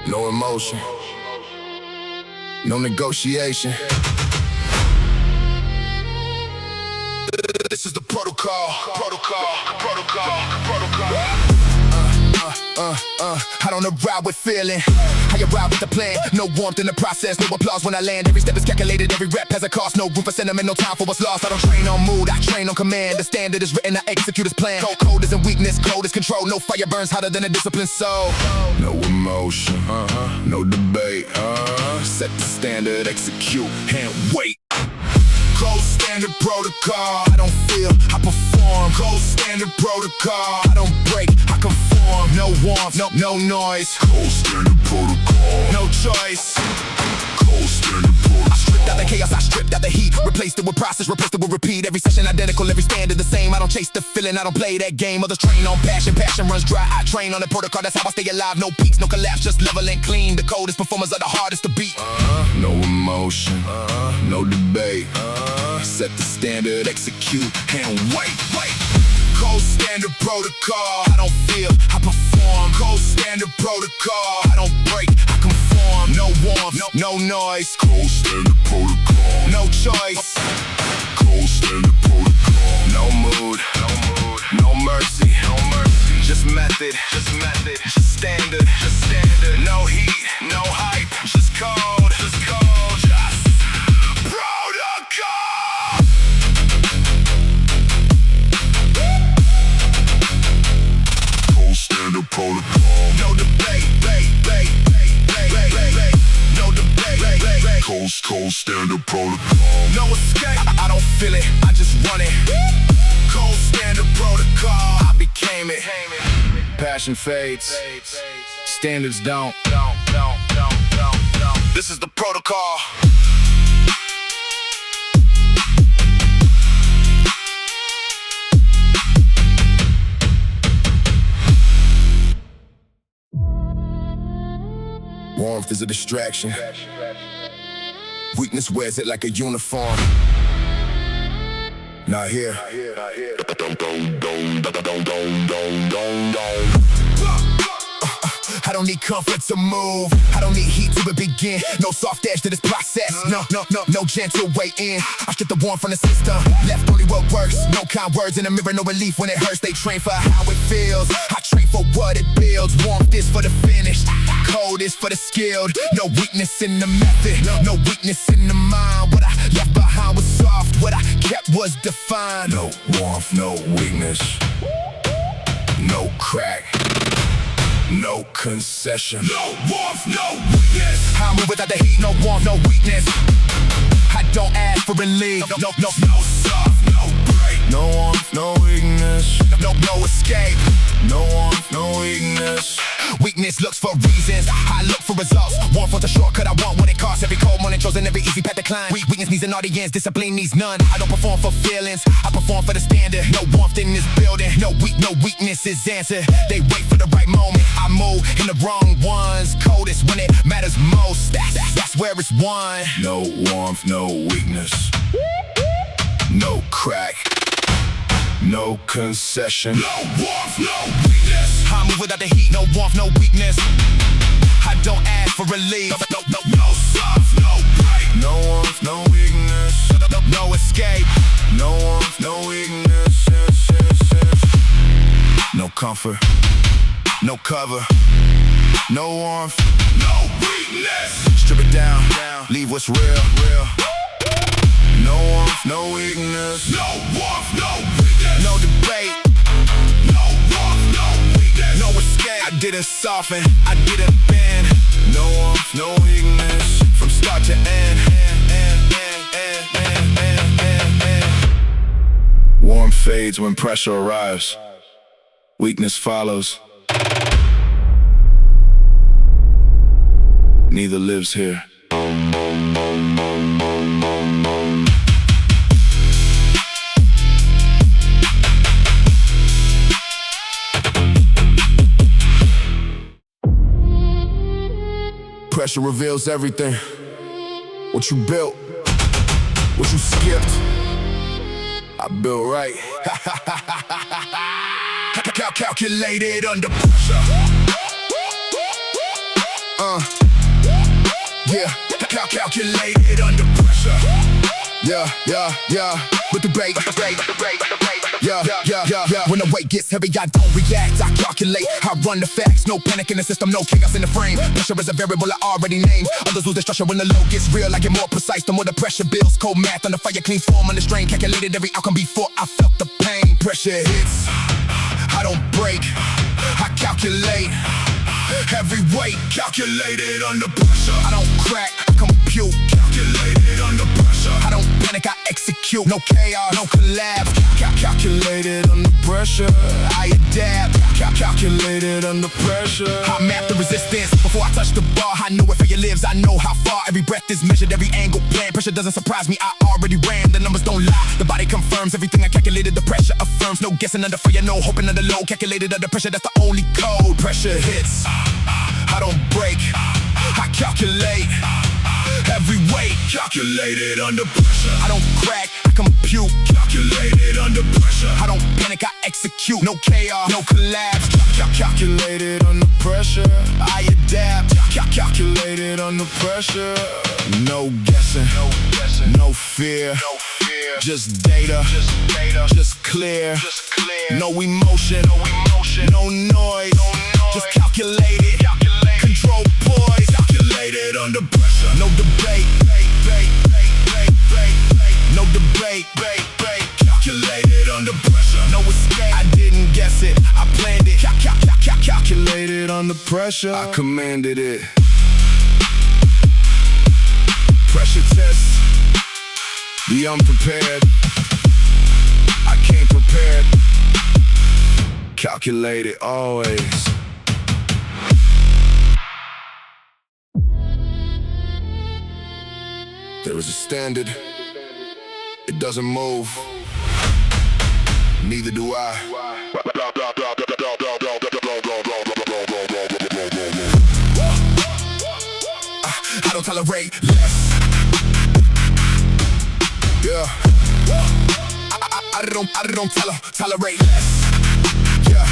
No emotion, no negotiation. This is the protocol. I don't arrive with feeling, I arrive with a plan. No warmth in the process, no applause when I land. Every step is calculated, every rep has a cost. No room for sentiment, no time for what's lost. I don't train on mood, I train on command. The standard is written, I execute as planned. Cold isn't weakness, cold is control. No fire burns hotter than a disciplined soul. No emotion, no debate. Set the standard, execute, and wait. Gold standard protocol, I don't feel, I perform. Gold standard protocol, I don't break, I conform. No warmth, no noise. Gold standard protocol, no choice. Gold standard protocol. I stripped out the chaos, I stripped out the heat. Replaced it with process, replaced it with repeat. Every session identical, every standard the same. I don't chase the feeling, I don't play that game. Others train on passion, passion runs dry. I train on the protocol, that's how I stay alive. No peaks, no collapse, just level and clean. The coldest performers are the hardest to beat. No emotion, no debate. Set the standard, execute, and wait. Gold standard protocol, I don't feel, I perform. Gold standard protocol, I don't break, I conform. No warmth, no noise. Gold standard protocol, no choice. Gold standard protocol, no mood, no mercy. Just method, just standard. No heat, no hype, just cold, just protocol. Gold standard protocol, no debate, no debate. Gold standard protocol, no escape. I don't feel it, I just run it. Gold standard protocol, I became it. Passion fades, standards don't. This is the protocol. Warmth is a distraction. Weakness wears it like a uniform. Not here. I don't need comfort to move. I don't need heat to begin. No soft edge to this process. No gentle way in. I strip the warmth from the system. Left only what works. No kind words in the mirror, no relief when it hurts. They train for how it feels. I train for what it builds. Warmth is for the finished. Cold is for the skilled. No weakness in the method. No weakness in the mind. What I left behind was soft. What I kept was defined. No warmth, no weakness. No crack. No concession. No warmth, no weakness. I move without the heat, no warmth, no weakness. I don't ask for relief. No soft, no break. No warmth, no weakness. No escape. No warmth, no weakness. Weakness looks for reasons, I look for results. Warmth for the shortcut, I want what it costs. Every cold morning chosen, every easy path to climb. Weakness needs an audience, discipline needs none. I don't perform for feelings, I perform for the standard. No warmth in this building, no weakness is answered. They wait for the right moment, I move in the wrong ones. Coldest when it matters most, that's where it's won. No warmth, no weakness. No crack. No concession. No warmth, no weakness. I move without the heat, no warmth, no weakness. I don't ask for relief. No soft, no break. No warmth, no weakness. No escape. No warmth, no weakness. No comfort. No cover. No warmth. No weakness. Strip it down. Leave what's real. No warmth, no weakness. No warmth, no weakness. No debate. No warmth, no weakness. No escape. I didn't soften, I didn't bend. No warmth, no weakness. From start to end. Warmth fades when pressure arrives. Weakness follows. Neither lives here. Pressure reveals everything. What you built, what you skipped, I built right. Calculated under pressure. Calculated under pressure. Yeah. With the break. Yeah. When the weight gets heavy, I don't react. I calculate, I run the facts. No panic in the system, no chaos in the frame. Pressure is a variable I already named. Others lose their structure when the load gets real. I get more precise, the more the pressure builds. Cold math on the fire, clean form on the strain. Calculated every outcome before I felt the pain. Pressure hits, I don't break. I calculate every weight. Calculated under pressure. I don't crack, I compute. Calculated under pressure. I don't panic, I execute. No chaos, no collapse. Calculated under pressure. I adapt. Calculated under pressure. I map the resistance before I touch the bar. I know where failure lives, I know how far. Every breath is measured, every angle planned. Pressure doesn't surprise me, I already ran. The numbers don't lie, the body confirms everything I calculated. The pressure affirms, no guessing under fire, no hoping under low. Calculated under pressure, that's the only code. Pressure hits, I don't break. I calculate every weight. Calculated under pressure. I don't crack, I compute. Calculated under pressure. I don't panic, I execute. No chaos, no collapse. Calculated under pressure. I adapt. Calculated under pressure. No guessing, no fear. Just data, just clear. No emotion, no noise. Just calculated. Control poise. Calculated under pressure. No debate. No debate. Calculated under pressure. No escape. I didn't guess it, I planned it. Calculated under pressure. I commanded it. Pressure test. The unprepared. I came prepared. Calculated always. There is a standard. It doesn't move. Neither do I. I don't tolerate less. Yeah. I don't tolerate less. Yeah.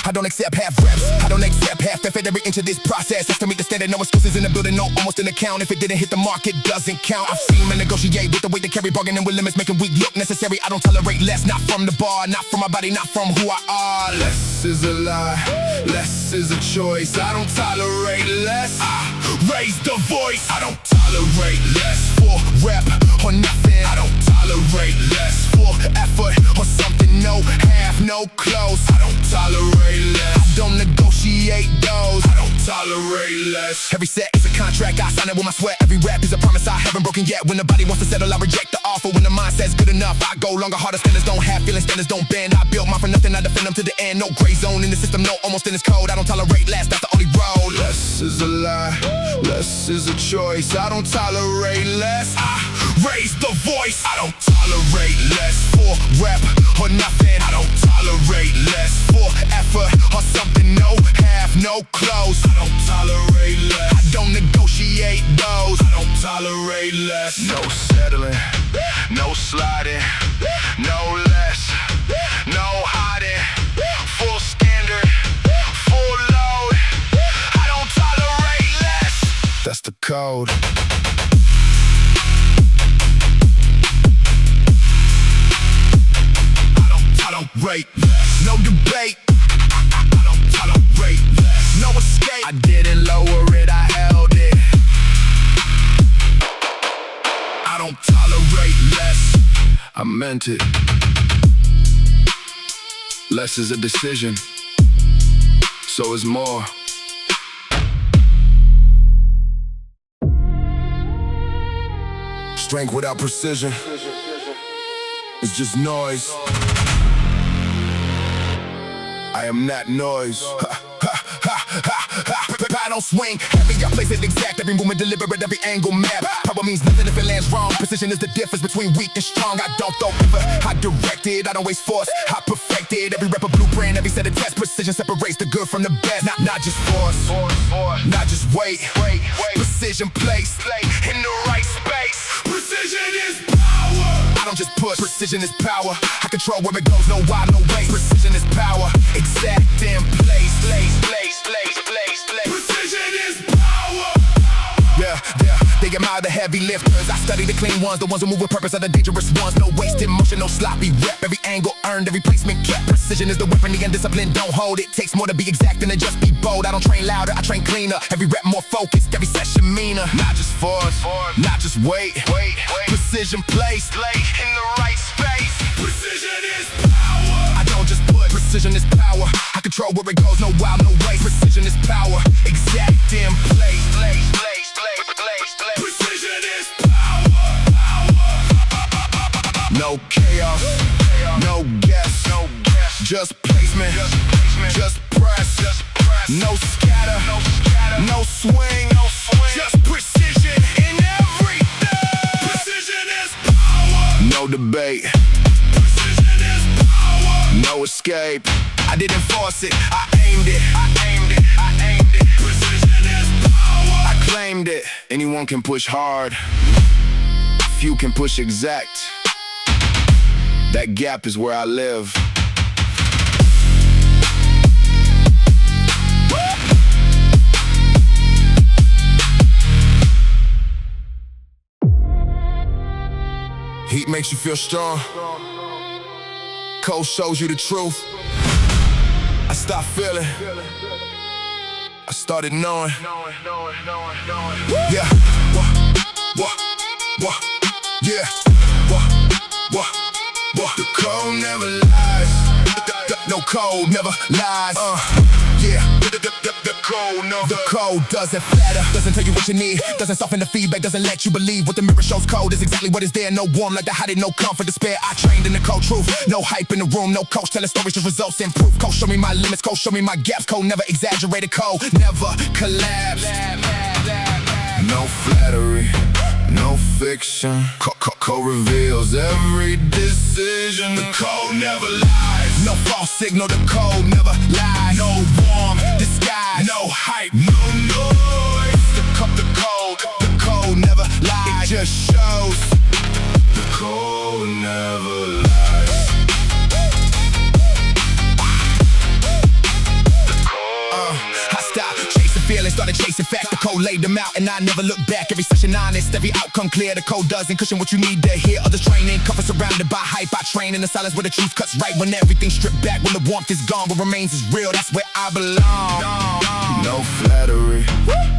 I don't accept half reps. I don't accept half effort. Every inch of this process has to meet the standard. No excuses in the building, no almost in the count. If it didn't hit the mark, it doesn't count. I've seen men negotiate with the weight to carry, bargaining with limits, making weak look necessary. I don't tolerate less, not from the bar, not from my body, not from who I are. Less is a lie, less is a choice. I don't tolerate less. I raise the voice. I don't tolerate less for rep or nothing. I don't tolerate less for effort or something. No half, no close. I don't tolerate less. I don't negotiate those. I don't tolerate less. Every set is a contract, I sign it with my sweat. Every rap is a promise I haven't broken yet. When the body wants to settle, I reject the offer. When the mind says good enough, I go longer, harder. Standards don't have feelings, standards don't bend. I built mine for nothing, I defend them to the end. No gray zone in the system, no almost in this code. I don't tolerate less, that's the only road. Less is a lie, less is a choice. I don't tolerate less. I raise the voice. I don't tolerate less for rep or nothing. I don't tolerate less for effort or something. No half, no close. I don't tolerate less. I don't negotiate those. I don't tolerate less. No settling, no sliding, no less, no hiding. Full standard, full load. I don't tolerate less. That's the code. I don't rate less. No debate. I don't tolerate less. No escape. I didn't lower it, I held it. I don't tolerate less. I meant it. Less is a decision. So is more. Strength without precision. It's just noise. I am not noise. I don't swing, every I place it exact. Every movement deliberate, every angle map. Power means nothing if it lands wrong. Precision is the difference between weak and strong. I don't throw over, I direct it. I don't waste force, I perfect it. Every rep a blueprint, every set of tests. Precision separates the good from the best. Not just force, not just weight. Precision placed in the right space. Precision is power. I don't just push, precision is power. I control where it goes, no why, no waste. Precision is power, exact in place. Precision is power. Yeah, they admire the heavy lifters. I study the clean ones, the ones who move with purpose are the dangerous ones. No wasted motion, no sloppy rep. Every angle earned, every placement kept. Precision is the weapon, the undisciplined don't hold. It takes more to be exact than to just be bold. I don't train louder, I train cleaner. Every rep more focused, every session meaner. Not just force, not just weight. Precision placed in the right space. Precision is power. I don't just put, precision is power. I control where it goes, no wild, no waste. Precision is power, exact in place. Precision is power. No chaos, no guess, just placement, just press, no scatter, no swing, just precision in everything. Precision is power. No debate. Precision is power. No escape. I didn't force it, I aimed it. Precision is power. I claimed it. Anyone can push hard, few can push exact. That gap is where I live. Heat makes you feel strong. Cold shows you the truth. I stopped feeling, I started knowing. Yeah, yeah, the code never lies. No code never lies. Yeah, the code no. The code doesn't flatter, doesn't tell you what you need, doesn't soften the feedback, doesn't let you believe what the mirror shows. Code is exactly what is there. No warm like the hot, no comfort, despair. I trained in the code truth. No hype in the room, no coach telling stories, just results and proof. Code show me my limits, code show me my gaps. Code never exaggerated, code never collapsed. No flattery, no fiction. Code reveals every decision. The code never lies. No false signal, the code never lies. No warm disguise, no hype, no noise. The code never lies. It just shows. The code never lies. I stopped chasing feelings, started chasing facts. The code laid them out and I never looked back. Every session honest, every outcome clear. The code doesn't cushion what you need to hear. Others training, cover surrounded by hype. I train in the silence where the truth cuts right. When everything's stripped back, when the warmth is gone, what remains is real, that's where I belong. No flattery,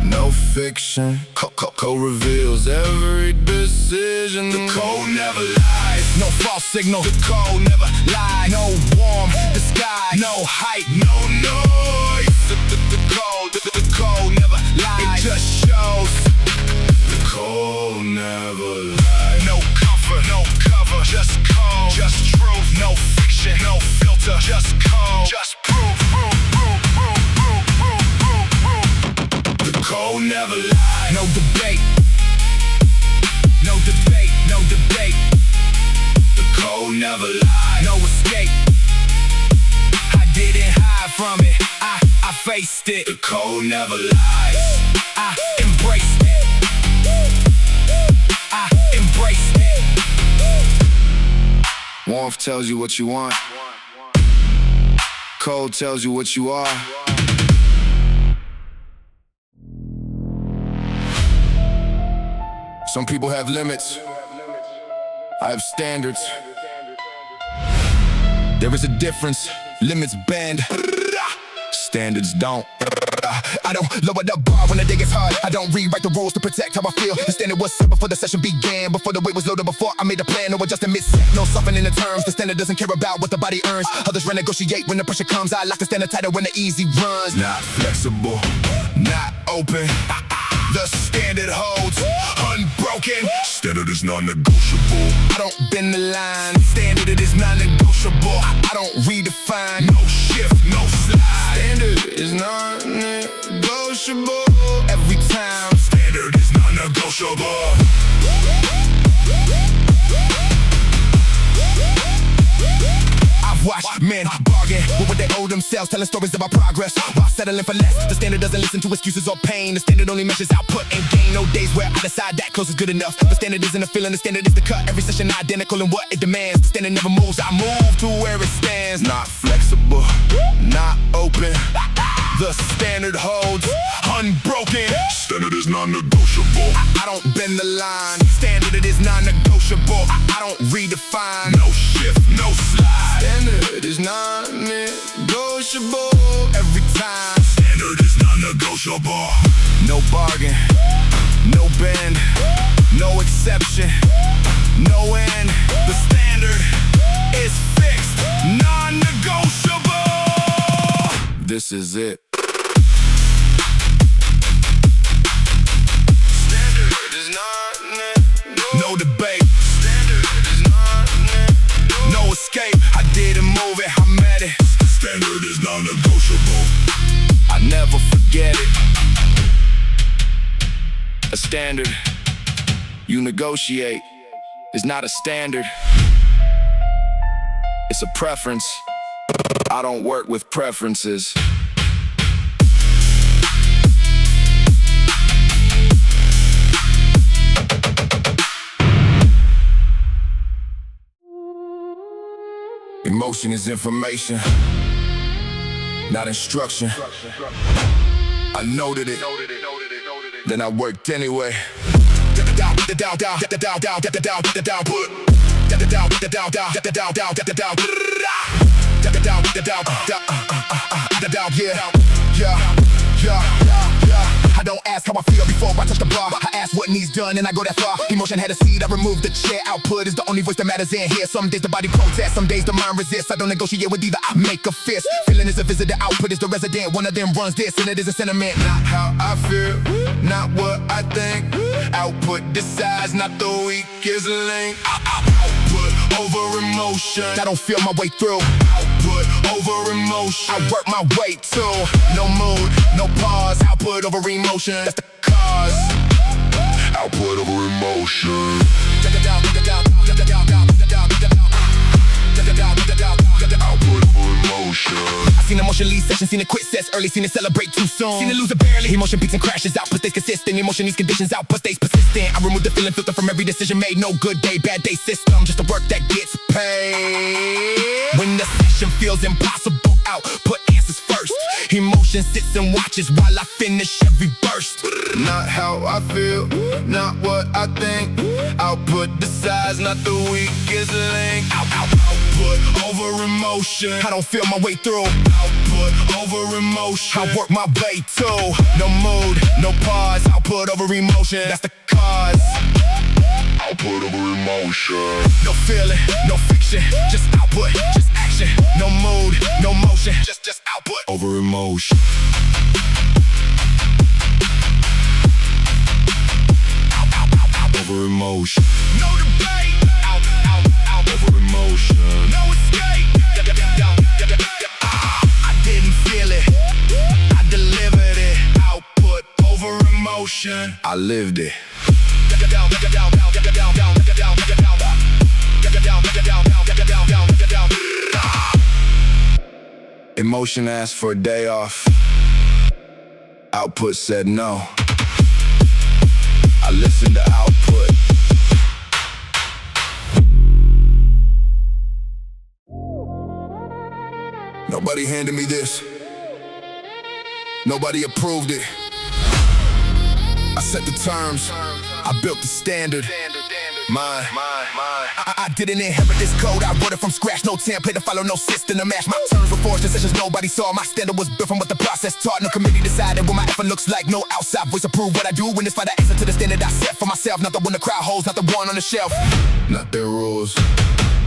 no fiction. Code reveals every decision. The code never lies. No false signal, the code never lies. No warm disguise, no hype, no noise. The code never lies. It just shows. The code never lies. No comfort, no cover, just code, just truth. No fiction, no filter, just code, just proof. The code never lies. No debate, no debate, no debate. The code never lies. No escape. I didn't hide from it, I faced it. The code never lies. I embraced it. I embraced it. Warmth tells you what you want. Cold tells you what you are. Some people have limits. I have standards. There is a difference. Limits bend, standards don't. I don't lower the bar when the day gets hard. I don't rewrite the rules to protect how I feel. The standard was set before the session began, before the weight was loaded, before I made a plan. No adjustment mid-set, no softening the terms. The standard doesn't care about what the body earns. Others renegotiate when the pressure comes. I like the standard tighter when the easy runs. Not flexible, not open. The standard holds unbroken. Standard is non-negotiable. I don't bend the line. Standard, it is non-negotiable. I don't redefine. No shift, no slide. Standard is non-negotiable. Every time. Standard is non-negotiable. I've watched men bargain with what they owe themselves, telling stories about progress while settling for less. The standard doesn't listen to excuses or pain. The standard only measures output and gain. No days where I decide that close is good enough. The standard isn't a feeling, the standard is the cut. Every session identical in what it demands. The standard never moves, I move to where it stands. Not flexible, not open. The standard holds unbroken. Standard is non-negotiable. I don't bend the line. Standard, it is non-negotiable. I don't redefine. No shift, no slide. Standard is non-negotiable. Every time. Standard is non-negotiable. No bargain, no bend, no exception, no end. The standard is fixed, non-negotiable. This is it. Standard is non-negotiable. No debate. Standard is non-negotiable. No escape. I didn't move it, I met it. Standard is non-negotiable. I never forget it. A standard you negotiate is not a standard. It's a preference. I don't work with preferences. Emotion is information, not instruction. I noted it, then I worked anyway. I don't ask how I feel before I touch the bar. I ask what needs done and I go that far. Emotion had a seed, I removed the chair. Output is the only voice that matters in here. Some days the body protests, some days the mind resists. I don't negotiate with either, I make a fist. Feeling is a visitor, output is the resident. One of them runs this and it is a sentiment. Not how I feel, not what I think. Output decides, not the weakest link. Output over emotion, I don't feel my way through. Output over emotion, I work my way too. No mood, no pause. Output over emotion, that's the cause. Output over emotion. Output over emotion. I seen emotion lead session, seen it quit sets early, seen it celebrate too soon. Seen it lose it barely. Emotion peaks and crashes, output stays consistent. Emotion needs conditions, output stays persistent. I remove the feeling filter from every decision made. No good day, bad day system, just the work that gets paid. When the session feels impossible, output answers first. Emotion sits and watches while I finish every burst. Not how I feel, not what I think. Output decides, not the weakest link. Output over emotion, I don't feel my way through. Output over emotion, I work my way too. No mood, no pause. Output over emotion, that's the cause. Output over emotion. No feeling, no fiction, just output, just action. No mood, no motion, just output over emotion. Over emotion. No debate. Out over emotion. No escape. I didn't feel it, I delivered it. Output over emotion, I lived it. Emotion asked for a day off. Output said no. I listened to output. Nobody handed me this. Nobody approved it. I set the terms, I built the standard. Mine. I didn't inherit this code, I wrote it from scratch. No template to follow, no system to match. My terms were forged, decisions nobody saw. My standard was built from what the process taught. No committee decided what my effort looks like. No outside voice approve what I do. When it's by the answer to the standard I set for myself. Not the one the crowd holds, not the one on the shelf. Not their rules,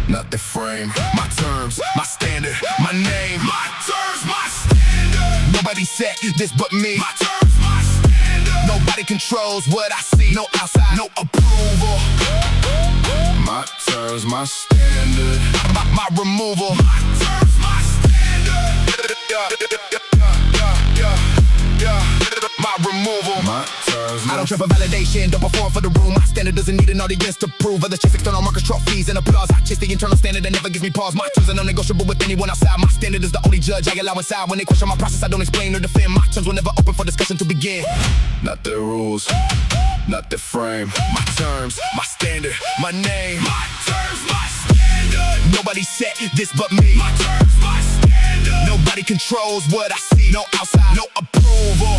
not their frame. My terms, my standard, my name. My terms, my standard. Nobody set this but me. My terms, my standard. Nobody controls what I see. No outside, no approval. My terms, my standard. My removal. My terms, my standard. My removal. My terms, I don't trip for validation, don't perform for the room. My standard doesn't need an audience to prove. Other chase external markers, trophies, and applause. I chase the internal standard that never gives me pause. My terms are non-negotiable with anyone outside. My standard is the only judge I allow inside. When they question my process, I don't explain or defend. My terms were never open for discussion to begin. Not their rules, not their frame. My terms, my standard, my name. My terms, my standard. Nobody set this but me. My terms, my standard. Nobody controls what I see. No outside, no approval.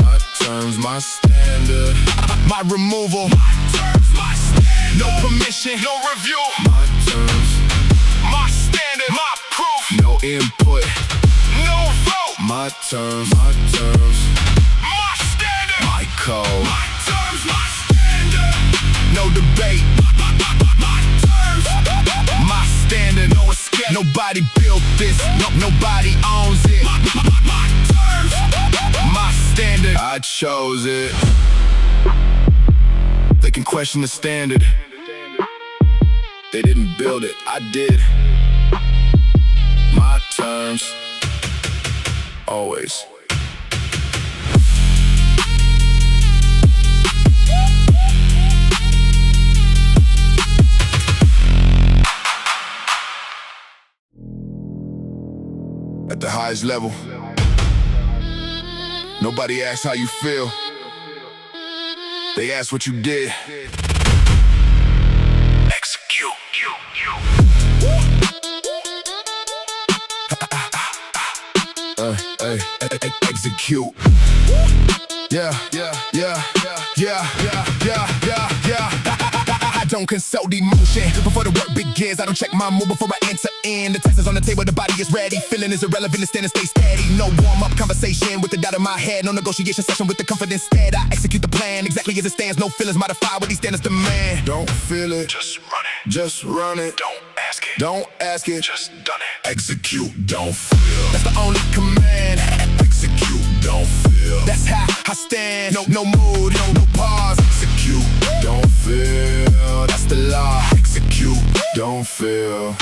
My terms, my standard. My removal. My terms, my standard. No permission, no review. My terms, my standard, my proof. no input. No vote. My terms, my terms. My standard, my code. My terms, my standard. No debate. My terms, my standard. No escape. Nobody built this. Nobody owns it. My terms, my standard. I chose it. They can question the standard. They didn't build it, I did. My terms, always. At the highest level, nobody asks how you feel. They ask what you did. Execute. Execute. Yeah. I don't consult emotion before the work begins. I don't check my mood before I enter in. The test is on the table, the body is ready. Feeling is irrelevant, the stand and stay steady. No warm-up conversation with the doubt in my head. No negotiation session with the confidence instead. I execute the plan exactly as it stands. No feelings modified what these standards demand. Don't feel it, Just run it. just run it. Don't ask it. Don't ask it, Just done it. execute. Don't feel. That's the only command. Execute. Don't feel. That's how I stand. No mood, no pause. Execute. Don't feel. That's the law. Execute. Don't feel.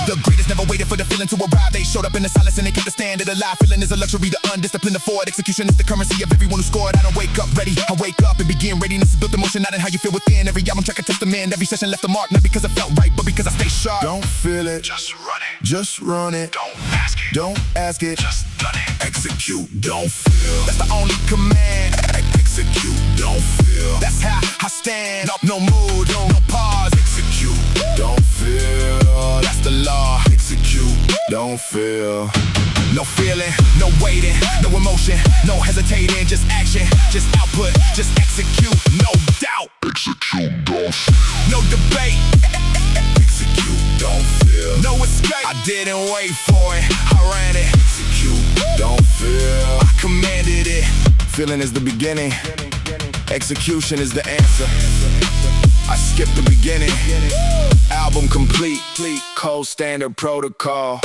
The greatest never waited for the feeling to arrive. They showed up in the silence and they kept the standard alive. Feeling is a luxury, the undisciplined afford. Execution is the currency of everyone who scored. I don't wake up ready, I wake up and begin. Readiness is built in motion, not in how you feel within. Every album track I testament, every session left a mark. Not because I felt right, but because I stay sharp. Don't feel it, Just run it. just run it. Don't ask it. Don't ask it, Just done it. execute. Don't feel. That's the only command. Execute. Don't feel. That's how I stand. No mood, no pause. Execute. Don't feel. That's the law. Execute. Don't feel. No feeling, no waiting, no emotion, no hesitating, just action, just output, just execute, no doubt. Execute. Don't feel. No debate, Execute. Don't feel. no escape. I didn't wait for it, I ran it, Execute. Don't feel. I commanded it. Feeling is the beginning. Execution is the answer. I skipped the beginning. Album complete. Cold standard protocol.